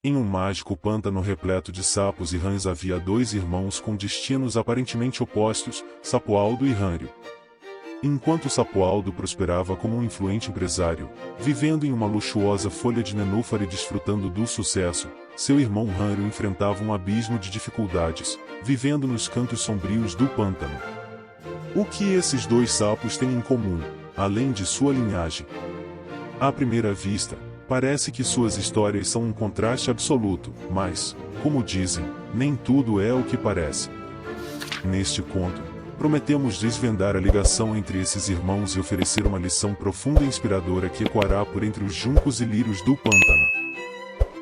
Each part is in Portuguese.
Em um mágico pântano repleto de sapos e rãs havia dois irmãos com destinos aparentemente opostos, Sapoaldo e Hânrio. Enquanto Sapoaldo prosperava como um influente empresário, vivendo em uma luxuosa folha de nenúfar e desfrutando do sucesso, seu irmão Hânrio enfrentava um abismo de dificuldades, vivendo nos cantos sombrios do pântano. O que esses dois sapos têm em comum, além de sua linhagem? À primeira vista, parece que suas histórias são um contraste absoluto, mas, como dizem, nem tudo é o que parece. Neste conto, prometemos desvendar a ligação entre esses irmãos e oferecer uma lição profunda e inspiradora que ecoará por entre os juncos e lírios do pântano.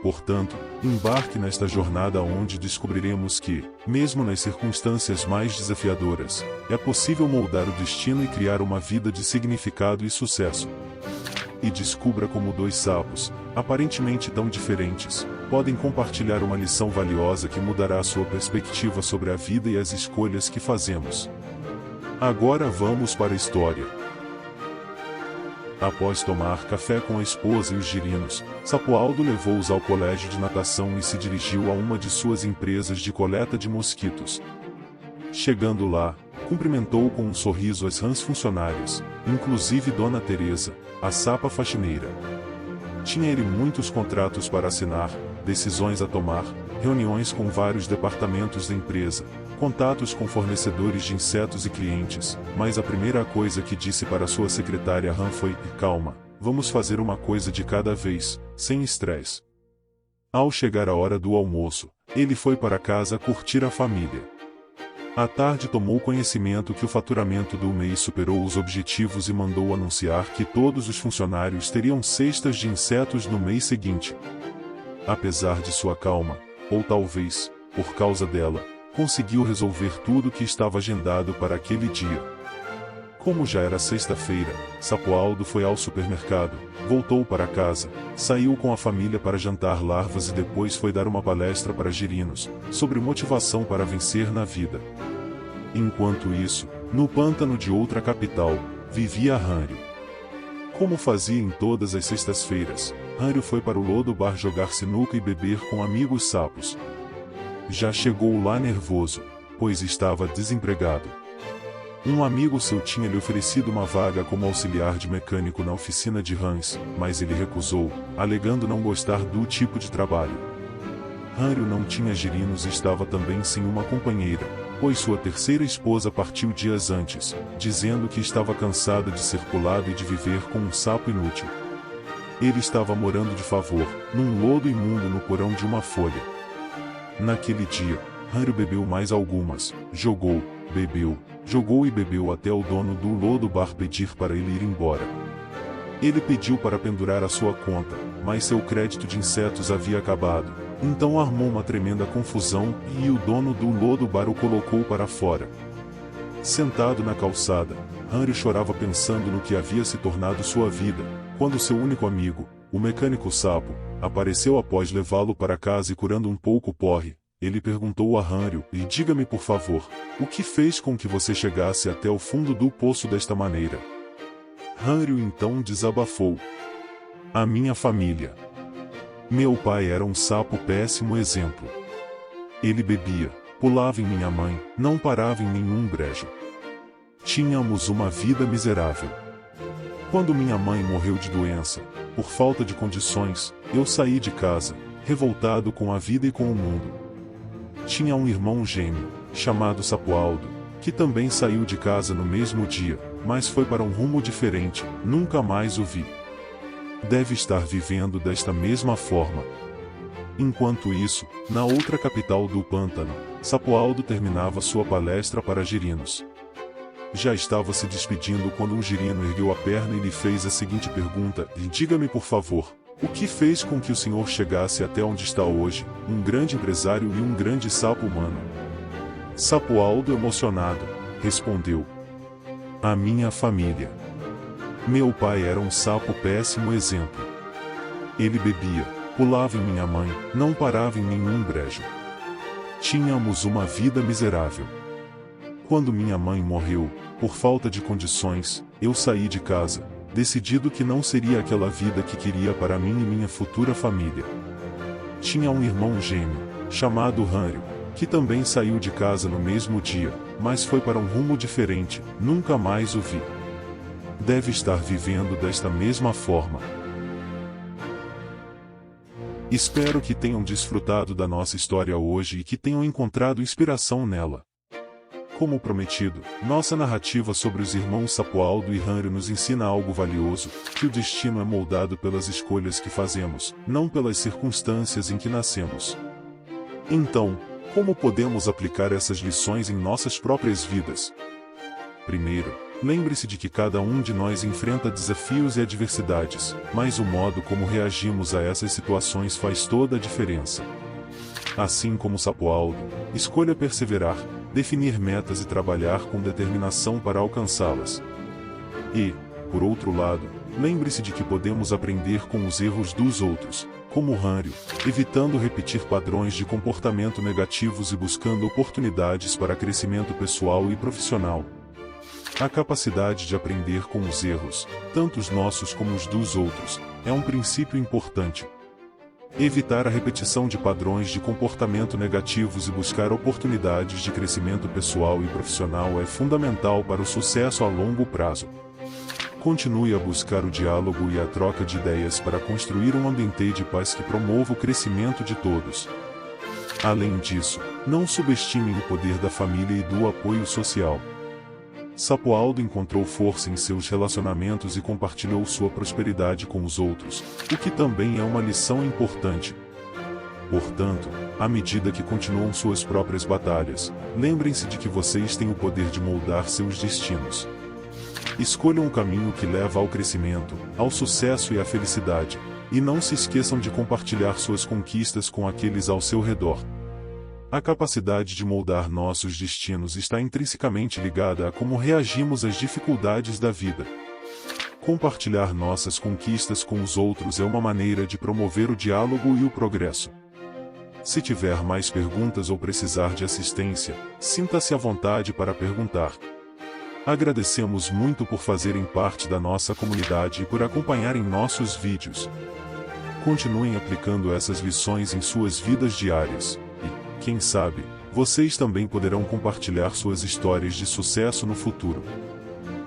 Portanto, embarque nesta jornada onde descobriremos que, mesmo nas circunstâncias mais desafiadoras, é possível moldar o destino e criar uma vida de significado e sucesso. E descubra como dois sapos, aparentemente tão diferentes, podem compartilhar uma lição valiosa que mudará sua perspectiva sobre a vida e as escolhas que fazemos. Agora vamos para a história. Após tomar café com a esposa e os girinos, Sapoaldo levou-os ao colégio de natação e se dirigiu a uma de suas empresas de coleta de mosquitos. Chegando lá, cumprimentou com um sorriso as rãs funcionárias, inclusive Dona Teresa, a sapa faxineira. Tinha ele muitos contratos para assinar, decisões a tomar, reuniões com vários departamentos da empresa, contatos com fornecedores de insetos e clientes, mas a primeira coisa que disse para sua secretária rã foi: calma, vamos fazer uma coisa de cada vez, sem estresse. Ao chegar a hora do almoço, ele foi para casa curtir a família. À tarde tomou conhecimento que o faturamento do mês superou os objetivos e mandou anunciar que todos os funcionários teriam cestas de insetos no mês seguinte. Apesar de sua calma, ou talvez, por causa dela, conseguiu resolver tudo que estava agendado para aquele dia. Como já era sexta-feira, Sapoaldo foi ao supermercado, voltou para casa, saiu com a família para jantar larvas e depois foi dar uma palestra para girinos, sobre motivação para vencer na vida. Enquanto isso, no pântano de outra capital, vivia Hânrio. Como fazia em todas as sextas-feiras, Hânrio foi para o Lodo Bar jogar sinuca e beber com amigos sapos. Já chegou lá nervoso, pois estava desempregado. Um amigo seu tinha lhe oferecido uma vaga como auxiliar de mecânico na oficina de rãs, mas ele recusou, alegando não gostar do tipo de trabalho. Hânrio não tinha girinos e estava também sem uma companheira, pois sua terceira esposa partiu dias antes, dizendo que estava cansada de ser pulado e de viver com um sapo inútil. Ele estava morando de favor, num lodo imundo no porão de uma folha. Naquele dia, Hânrio bebeu mais algumas, jogou e bebeu até o dono do Lodo Bar pedir para ele ir embora. Ele pediu para pendurar a sua conta, mas seu crédito de insetos havia acabado, então armou uma tremenda confusão e o dono do Lodo Bar o colocou para fora. Sentado na calçada, Hânrio chorava pensando no que havia se tornado sua vida, quando seu único amigo, o mecânico sapo, apareceu após levá-lo para casa e curando um pouco o porre. Ele perguntou a Hânrio: e diga-me por favor, o que fez com que você chegasse até o fundo do poço desta maneira? Hânrio então desabafou. A minha família. Meu pai era um sapo péssimo exemplo. Ele bebia, pulava em minha mãe, não parava em nenhum brejo. Tínhamos uma vida miserável. Quando minha mãe morreu de doença, por falta de condições, eu saí de casa, revoltado com a vida e com o mundo. Tinha um irmão gêmeo, chamado Sapoaldo, que também saiu de casa no mesmo dia, mas foi para um rumo diferente, nunca mais o vi. Deve estar vivendo desta mesma forma. Enquanto isso, na outra capital do pântano, Sapoaldo terminava sua palestra para girinos. Já estava se despedindo quando um girino ergueu a perna e lhe fez a seguinte pergunta: e diga-me por favor, o que fez com que o senhor chegasse até onde está hoje, um grande empresário e um grande sapo humano? Sapoaldo, emocionado, respondeu: a minha família. Meu pai era um sapo péssimo exemplo. Ele bebia, pulava em minha mãe, não parava em nenhum brejo. Tínhamos uma vida miserável. Quando minha mãe morreu, por falta de condições, eu saí de casa, decidido que não seria aquela vida que queria para mim e minha futura família. tinha um irmão gêmeo, chamado Henry, que também saiu de casa no mesmo dia, mas foi para um rumo diferente, nunca mais o vi. Deve estar vivendo desta mesma forma. Espero que tenham desfrutado da nossa história hoje e que tenham encontrado inspiração nela. Como prometido, nossa narrativa sobre os irmãos Sapualdo e Henry nos ensina algo valioso, que o destino é moldado pelas escolhas que fazemos, não pelas circunstâncias em que nascemos. Então, como podemos aplicar essas lições em nossas próprias vidas? Primeiro, lembre-se de que cada um de nós enfrenta desafios e adversidades, mas o modo como reagimos a essas situações faz toda a diferença. Assim como Sapualdo, escolha perseverar, definir metas e trabalhar com determinação para alcançá-las. E, por outro lado, lembre-se de que podemos aprender com os erros dos outros, como Henry, evitando repetir padrões de comportamento negativos e buscando oportunidades para crescimento pessoal e profissional. A capacidade de aprender com os erros, tanto os nossos como os dos outros, é um princípio importante. Evitar a repetição de padrões de comportamento negativos e buscar oportunidades de crescimento pessoal e profissional é fundamental para o sucesso a longo prazo. Continue a buscar o diálogo e a troca de ideias para construir um ambiente de paz que promova o crescimento de todos. Além disso, não subestimem o poder da família e do apoio social. Sapualdo encontrou força em seus relacionamentos e compartilhou sua prosperidade com os outros, o que também é uma lição importante. Portanto, à medida que continuam suas próprias batalhas, lembrem-se de que vocês têm o poder de moldar seus destinos. Escolham um caminho que leva ao crescimento, ao sucesso e à felicidade, e não se esqueçam de compartilhar suas conquistas com aqueles ao seu redor. A capacidade de moldar nossos destinos está intrinsecamente ligada a como reagimos às dificuldades da vida. Compartilhar nossas conquistas com os outros é uma maneira de promover o diálogo e o progresso. Se tiver mais perguntas ou precisar de assistência, sinta-se à vontade para perguntar. Agradecemos muito por fazerem parte da nossa comunidade e por acompanharem nossos vídeos. Continuem aplicando essas lições em suas vidas diárias. Quem sabe, vocês também poderão compartilhar suas histórias de sucesso no futuro.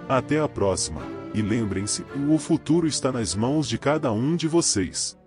Até a próxima, e lembrem-se, o futuro está nas mãos de cada um de vocês.